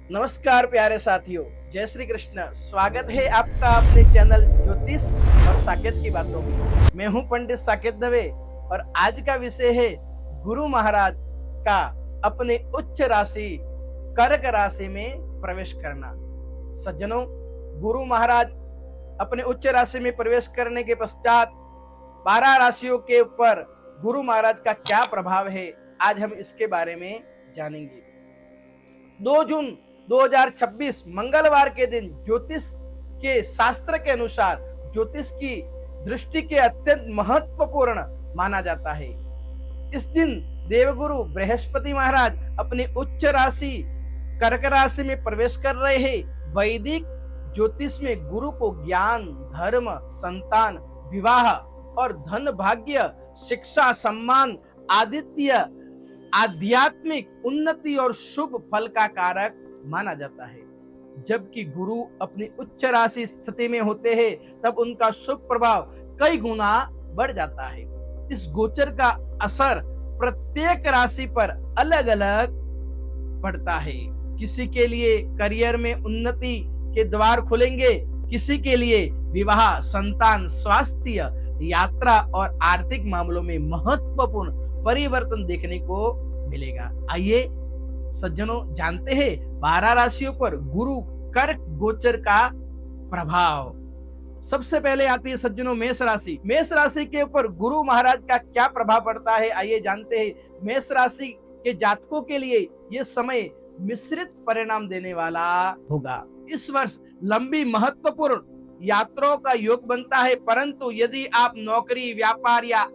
नमस्कार प्यारे साथियों, जय श्री कृष्ण। स्वागत है आपका अपने चैनल ज्योतिष और साकेत की बातों में। मैं हूं पंडित साकेत दवे और आज का विषय है गुरु महाराज का अपने उच्च राशि कर्क राशि में प्रवेश करना। सज्जनों, गुरु महाराज अपने उच्च राशि में प्रवेश करने के पश्चात 12 राशियों के ऊपर गुरु महाराज का क्या प्रभाव है, आज हम इसके बारे में जानेंगे। 2 जून 2026 मंगलवार के दिन ज्योतिष के शास्त्र के अनुसार ज्योतिष की दृष्टि के अत्यंत महत्वपूर्ण माना जाता है। इस दिन देवगुरु बृहस्पति महाराज अपनी उच्च राशि कर्क राशि में प्रवेश कर रहे हैं। वैदिक ज्योतिष में गुरु को ज्ञान, धर्म, संतान, विवाह और धन भाग्य, शिक्षा, सम्मान, आदित्य, आध्यात्मिक उन्नति और शुभ फल का कारक माना जाता है। जबकि गुरु अपनी उच्च राशि स्थिति में होते हैं तब उनका शुभ प्रभाव कई गुना बढ़ जाता है। इस गोचर का असर प्रत्येक राशि पर अलग अलग पड़ता है। किसी के लिए करियर में उन्नति के द्वार खुलेंगे, किसी के लिए विवाह, संतान, स्वास्थ्य, यात्रा और आर्थिक मामलों में महत्वपूर्ण परिवर्तन देखने को मिलेगा। आइए सज्जनों जानते हैं 12 राशियों पर गुरु कर्क गोचर का प्रभाव। सबसे पहले आती है सज्जनों मेष राशि। मेष राशि के ऊपर गुरु महाराज का क्या प्रभाव पड़ता है, आइए जानते हैं। मेष राशि के जातकों के लिए यह समय मिश्रित परिणाम देने वाला होगा। इस वर्ष लंबी महत्वपूर्ण यात्राओं का योग बनता है, परंतु यदि आप नौकरी, व्यापार या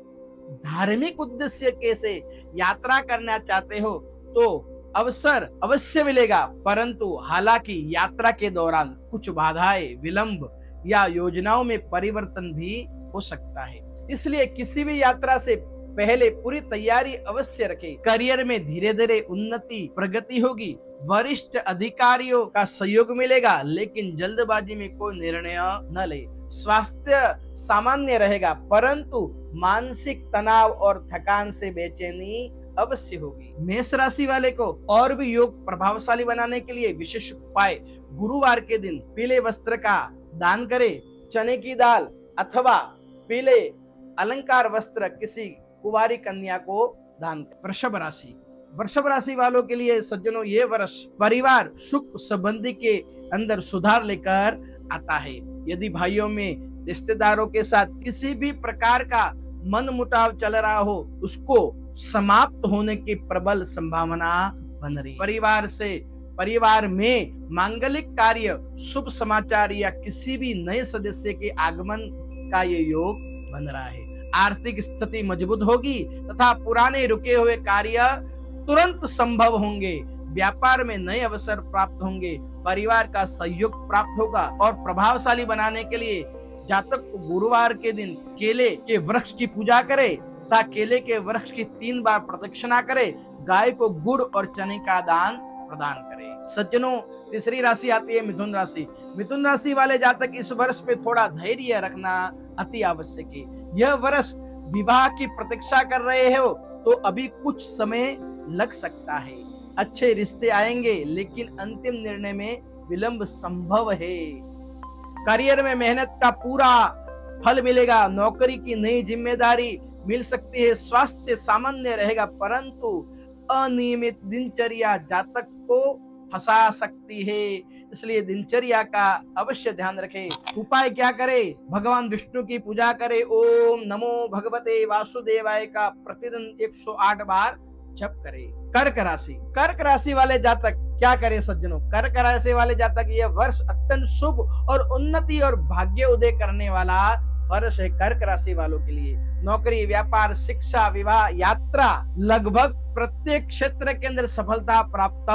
धार्मिक उद्देश्य के से यात्रा करना चाहते हो तो अवसर अवश्य मिलेगा, परंतु हालांकि यात्रा के दौरान कुछ बाधाएं, विलंब या योजनाओं में परिवर्तन भी हो सकता है। इसलिए किसी भी यात्रा से पहले पूरी तैयारी अवश्य रखें। करियर में धीरे धीरे उन्नति, प्रगति होगी। वरिष्ठ अधिकारियों का सहयोग मिलेगा, लेकिन जल्दबाजी में कोई निर्णय न ले। स्वास्थ्य सामान्य रहेगा, परंतु मानसिक तनाव और थकान से बेचैनी अवश्य होगी। मेष राशि वाले को और भी योग प्रभावशाली बनाने के लिए विशेष उपाय: गुरुवार के दिन पीले वस्त्र का दान करें, चने की दाल अथवा पीले अलंकार वस्त्र किसी कुंवारी कन्या को दान करें। वृषभ राशि वालों के लिए सज्जनों ये वर्ष परिवार सुख संबंधी के अंदर सुधार लेकर आता है। यदि भाइयों में रिश्तेदारों के साथ किसी भी प्रकार का मन मुटाव चल रहा हो, उसको समाप्त होने की प्रबल संभावना बन रही। परिवार में मांगलिक कार्य, शुभ समाचार या किसी भी नए सदस्य के आगमन का ये योग बन रहा है। आर्थिक स्थिति मजबूत होगी तथा पुराने रुके हुए कार्य तुरंत संभव होंगे। व्यापार में नए अवसर प्राप्त होंगे। परिवार का सहयोग प्राप्त होगा और प्रभावशाली बनाने के लिए जातक को गुरुवार के दिन केले के वृक्ष की पूजा करे तथा केले के वृक्ष की 3 बार प्रदक्षिणा करे। गाय को गुड़ और चने का दान प्रदान करे। सज्जनों, तीसरी राशि आती है मिथुन राशि। मिथुन राशि वाले जातक इस वर्ष में थोड़ा धैर्य रखना अति आवश्यक है। यह वर्ष विवाह की प्रतीक्षा कर रहे हो तो अभी कुछ समय लग सकता है। अच्छे रिश्ते आएंगे, लेकिन अंतिम निर्णय में विलंब संभव है। करियर में मेहनत का पूरा फल मिलेगा। नौकरी की नई जिम्मेदारी मिल सकती है। स्वास्थ्य सामान्य रहेगा, परंतु अनियमित दिनचर्या जातक को फंसा सकती है, इसलिए दिनचर्या का अवश्य ध्यान रखें। उपाय क्या करें? भगवान विष्णु की पूजा करें। ओम नमो भगवते वासुदेवाय का प्रतिदिन 108 बार जप करें। कर्क राशि वाले जातक क्या करें सज्जनों? कर्क राशि वाले जातक यह वर्ष अत्यंत शुभ और उन्नति और भाग्य उदय करने वाला वर्ष है। कर्क राशि वालों के लिए नौकरी, व्यापार, शिक्षा, विवाह, यात्रा, लगभग प्रत्येक क्षेत्र के अंदर सफलता प्राप्त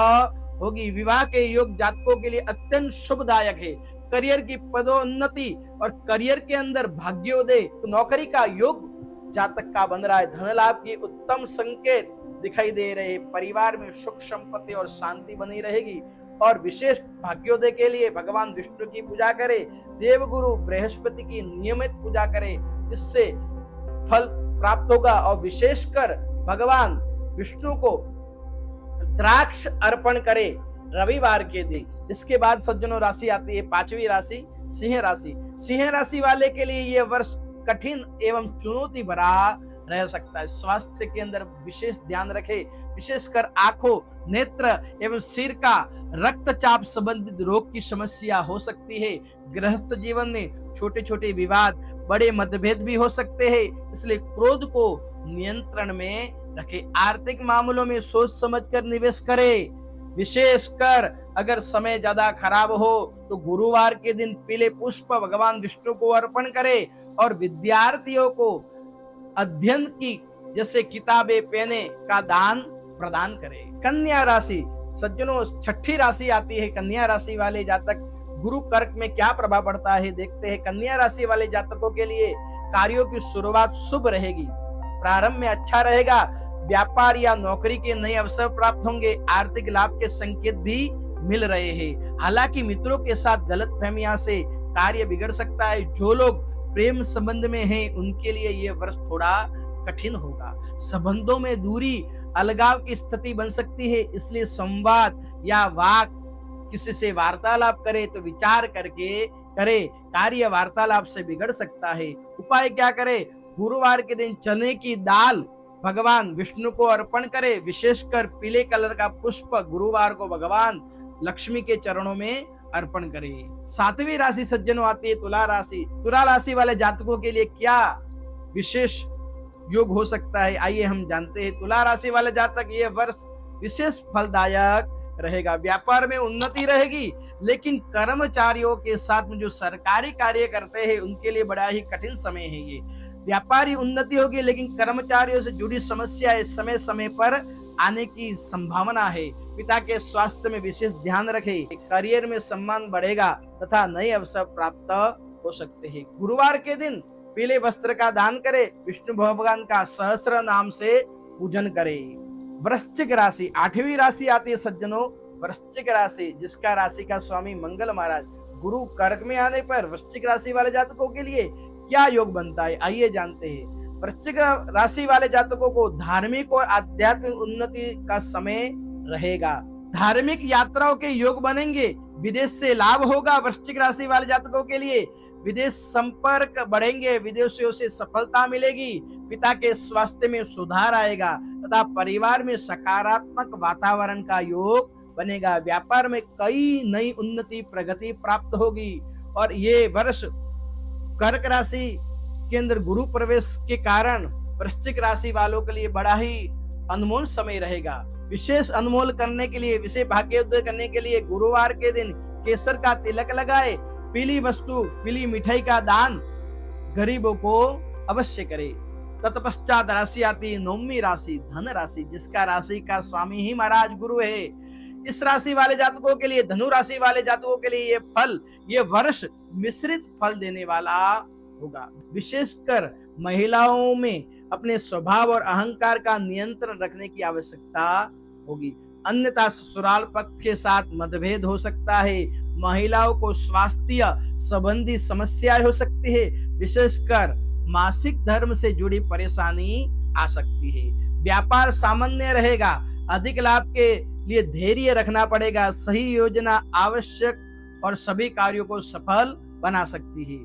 होगी। विवाह के योग जातकों के लिए अत्यंत शुभदायक है। करियर की पदोन्नति और करियर के अंदर भाग्योदय, नौकरी का योग जातक का बन रहा है। धन लाभ की उत्तम संकेत दिखाई दे रहे। परिवार में सुख संपत्ति और शांति बनी रहेगी और विशेष भाग्योदय के लिए भगवान विष्णु की पूजा करें। देवगुरु बृहस्पति की नियमित पूजा करें, जिससे फल प्राप्त होगा। और विशेषकर भगवान विष्णु को द्राक्ष अर्पण करें रविवार के दिन। इसके बाद सज्जनों राशि आती है पांचवी राशि सिंह राशि। सिंह राशि वाले के लिए ये वर्ष कठिन एवं चुनौती भरा रह सकता है। स्वास्थ्य के अंदर विशेष ध्यान रखें, विशेषकर आंखों, नेत्र एवं सिर का रक्तचाप संबंधित रोग की समस्या हो सकती है। गृहस्थ जीवन में छोटे छोटे विवाद, बड़े मतभेद भी हो सकते हैं, इसलिए क्रोध को नियंत्रण में रखें। आर्थिक मामलों में सोच समझकर निवेश करें। विशेषकर अगर समय ज्यादा खराब हो तो गुरुवार के दिन पीले पुष्प भगवान विष्णु को अर्पण करें और विद्यार्थियों को अध्ययन की जैसे किताबें, पेने का दान प्रदान करें। कन्या राशि सज्जनों छठी राशि आती है। कन्या राशि वाले जातक गुरु कर्क में क्या प्रभाव पड़ता है देखते हैं। कन्या राशि वाले जातकों के लिए कार्यों की शुरुआत शुभ रहेगी, प्रारंभ में अच्छा रहेगा। व्यापार या नौकरी के नए अवसर प्राप्त होंगे। आर्थिक लाभ के संकेत भी मिल रहे हैं। हालांकि मित्रों के साथ गलतफहमियां से कार्य बिगड़ सकता है। जो लोग प्रेम संबंध में हैं उनके लिए ये वर्ष थोड़ा कठिन होगा। संबंधों में दूरी, अलगाव की स्थिति बन सकती है, इसलिए संवाद या वाक किसी से वार्तालाप करे तो विचार करके करे। कार्य वार्तालाप से बिगड़ सकता है। उपाय क्या करे? गुरुवार के दिन चने की दाल भगवान विष्णु को अर्पण करे। विशेषकर पीले कलर का पुष्प गुरुवार को भगवान लक्ष्मी के चरणों में अर्पण करे। सातवीं राशि सज्जनों आती है तुला राशि। तुला राशि वाले जातकों के लिए क्या विशेष योग हो सकता है, आइए हम जानते हैं। तुला राशि वाले जातक ये वर्ष विशेष फलदायक रहेगा। व्यापार में उन्नति रहेगी, लेकिन कर्मचारियों के साथ में जो सरकारी कार्य करते हैं उनके लिए बड़ा ही कठिन समय है। ये व्यापारी उन्नति होगी, लेकिन कर्मचारियों से जुड़ी समस्याएं समय समय पर आने की संभावना है। पिता के स्वास्थ्य में विशेष ध्यान रखें। करियर में सम्मान बढ़ेगा तथा नए अवसर प्राप्त हो सकते हैं। गुरुवार के दिन पीले वस्त्र का दान करें। विष्णु भगवान का सहस्र नाम से पूजन करें। वृश्चिक राशि आठवीं राशि आती है सज्जनों। वृश्चिक राशि जिसका राशि का स्वामी मंगल महाराज गुरु कर्क में आने पर वृश्चिक राशि वाले जातकों के लिए क्या योग बनता है, आइए जानते हैं। वृश्चिक राशि वाले जातकों को धार्मिक और आध्यात्मिक उन्नति का समय रहेगा। धार्मिक यात्राओं के योग बनेंगे। विदेश से लाभ होगा। वृश्चिक राशि वाले जातकों के लिए विदेश संपर्क बढ़ेंगे। विदेशियों से सफलता मिलेगी। पिता के स्वास्थ्य में सुधार आएगा तथा परिवार में सकारात्मक वातावरण का योग बनेगा। व्यापार में कई नई उन्नति प्रगति प्राप्त होगी। और ये वर्ष कर्क राशि के अंदर गुरु प्रवेश के कारण वृश्चिक राशि वालों के लिए बड़ा ही अनमोल समय रहेगा। विशेष अनमोल करने के लिए, विशेष भाग्योदय करने के लिए गुरुवार के दिन केसर का तिलक लगाए। पीली वस्तु, पीली मिठाई का दान गरीबों को अवश्य करे। तत्पश्चात राशि आती है नौवीं राशि धन राशि जिसका राशि का स्वामी ही महाराज गुरु है। इस राशि वाले जातकों के लिए, धनु राशि वाले जातकों के लिए ये वर्ष मिश्रित फल देने वाला होगा। विशेषकर महिलाओं में अपने स्वभाव और अहंकार का नियंत्रण रखने की आवश्यकता होगी, अन्यथा ससुराल पक्ष के साथ मतभेद हो सकता है। महिलाओं को स्वास्थ्य संबंधी समस्याएं हो सकती है। विशेषकर मासिक धर्म से जुड़ी परेशानी आ सकती है। व्यापार सामान्य रहेगा। अधिक लाभ के लिए धैर्य रखना पड़ेगा। सही योजना आवश्यक और सभी कार्यों को सफल बना सकती है।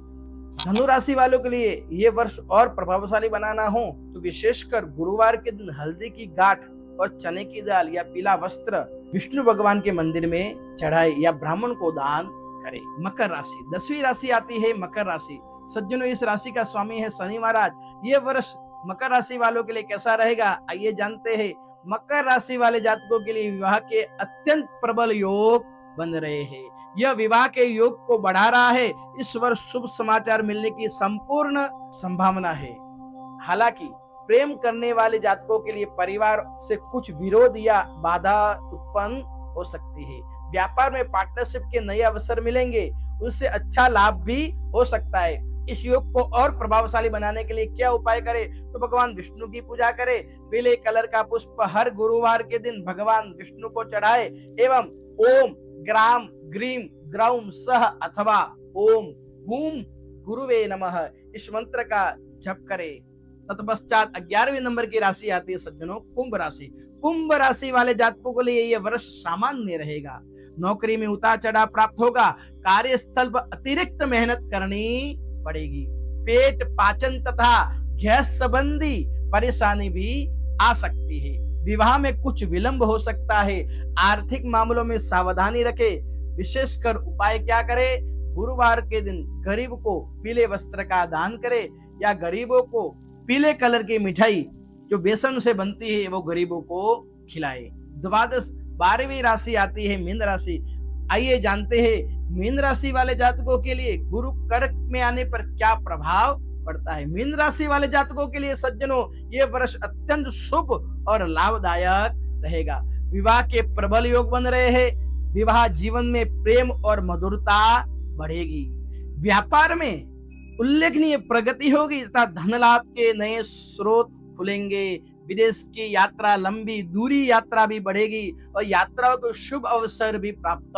धनु राशि वालों के लिए ये वर्ष और प्रभावशाली बनाना हो तो विशेषकर गुरुवार के दिन हल्दी की गांठ और चने की दाल या पीला वस्त्र विष्णु भगवान के मंदिर में चढ़ाए या ब्राह्मण को दान करे। मकर राशि 10वीं राशि आती है मकर राशि। सज्जनों इस राशि का स्वामी है शनि महाराज। ये वर्ष मकर राशि वालों के लिए कैसा रहेगा, आइए जानते हैं। मकर राशि वाले जातकों के लिए विवाह के अत्यंत प्रबल योग बन रहे हैं। यह विवाह के योग को बढ़ा रहा है। इस वर्ष शुभ समाचार मिलने की संपूर्ण संभावना है। हालांकि प्रेम करने वाले जातकों के लिए परिवार से कुछ विरोध या बाधा उत्पन्न हो सकती है। व्यापार में पार्टनरशिप के नए अवसर मिलेंगे, उससे अच्छा लाभ भी हो सकता है। इस योग को और प्रभावशाली बनाने के लिए क्या उपाय करें, तो भगवान विष्णु की पूजा करें। पीले कलर का पुष्प हर गुरुवार के दिन भगवान विष्णु को चढ़ाए एवं ओम ग्राम ग्रीम ग्रौम सह अथवा ओम गूम गुरुवे नमः इस मंत्र का जप करें। तत्पश्चात 11वें नंबर की राशि आती है सज्जनों कुंभ राशि। कुंभ राशि वाले जातकों के लिए यह वर्ष सामान्य रहेगा। नौकरी में उतार चढ़ाव प्राप्त होगा, कार्यस्थल पर अतिरिक्त मेहनत करनी पड़ेगी, पेट, पाचन तथा गैस संबंधी परेशानी भी आ सकती है, विवाह में कुछ विलंब हो सकता है, आर्थिक मामलों में सावधानी रखे। विशेषकर उपाय क्या करे? गुरुवार के दिन गरीब को पीले वस्त्र का दान करे या गरीबों को पीले कलर की मिठाई जो बेसन से बनती है वो गरीबों को खिलाए। द्वादश 12वीं राशि आती है मीन राशि। आइए जानते हैं मीन राशि वाले जातकों के लिए गुरु कर्क में आने पर क्या प्रभाव पड़ता है। मीन राशि वाले जातकों के लिए सज्जनों ये वर्ष अत्यंत शुभ और लाभदायक रहेगा। विवाह के प्रबल योग बन रहे हैं, विवाह जीवन में प्रेम और मधुरता बढ़ेगी, व्यापार में उल्लेखनीय प्रगति होगी तथा धन लाभ के नए स्रोत खुलेंगे, विदेश की यात्रा, लंबी दूरी यात्रा भी बढ़ेगी और यात्राओं को शुभ अवसर भी प्राप्त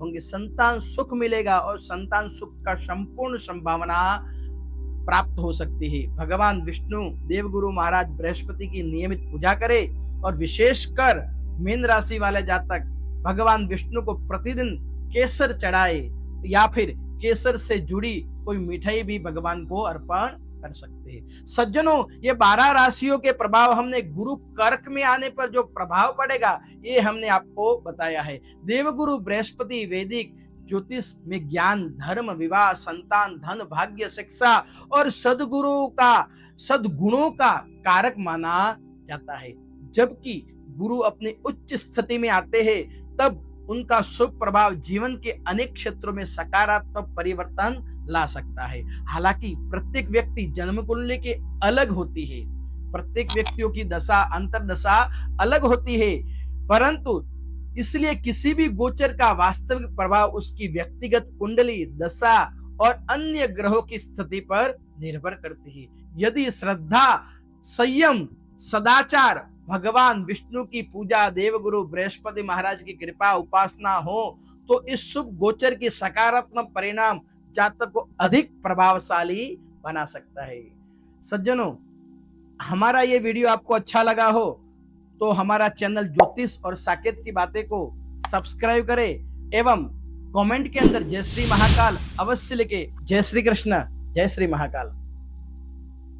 होंगे, संतान सुख मिलेगा और संतान सुख का संपूर्ण संभावना प्राप्त हो सकती है। भगवान विष्णु देवगुरु महाराज बृहस्पति की नियमित पूजा करे और विशेषकर मीन राशि वाले जातक भगवान विष्णु को प्रतिदिन केसर चढ़ाए या फिर केसर से जुड़ी कोई मिठाई भी भगवान को अर्पण कर सकते हैं। सज्जनों ये 12 राशियों के प्रभाव हमने गुरु कर्क में आने पर जो प्रभाव पड़ेगा ये हमने आपको बताया है। देवगुरु बृहस्पति वैदिक ज्योतिष में ज्ञान, धर्म, विवाह, संतान, धन, भाग्य, शिक्षा और सद्गुणों का कारक माना जाता है। जबकि गुरु अपनी उच्च स्थिति में आते हैं तब उनका शुभ प्रभाव जीवन के अनेक क्षेत्रों में सकारात्मक परिवर्तन ला सकता है। हालांकि प्रत्येक व्यक्ति जन्म कुंडली के अलग होती है, प्रत्येक व्यक्तियों की दशा अंतर्दशा अलग होती है, परंतु इसलिए किसी भी गोचर का वास्तविक प्रभाव उसकी व्यक्तिगत कुंडली, दशा और अन्य ग्रहों की स्थिति पर निर्भर करती है। यदि श्रद्धा, संयम, सदाचार, भगवान विष्णु की पूजा, देवगुरु बृहस्पति महाराज की कृपा, उपासना हो तो इस शुभ गोचर के सकारात्मक परिणाम जातक को अधिक प्रभावशाली बना सकता है। सज्जनों हमारा ये वीडियो आपको अच्छा लगा हो तो हमारा चैनल ज्योतिष और साकेत की बातें को सब्सक्राइब करें एवं कमेंट के अंदर जय श्री महाकाल अवश्य लिखे। जय श्री कृष्ण, जय श्री महाकाल।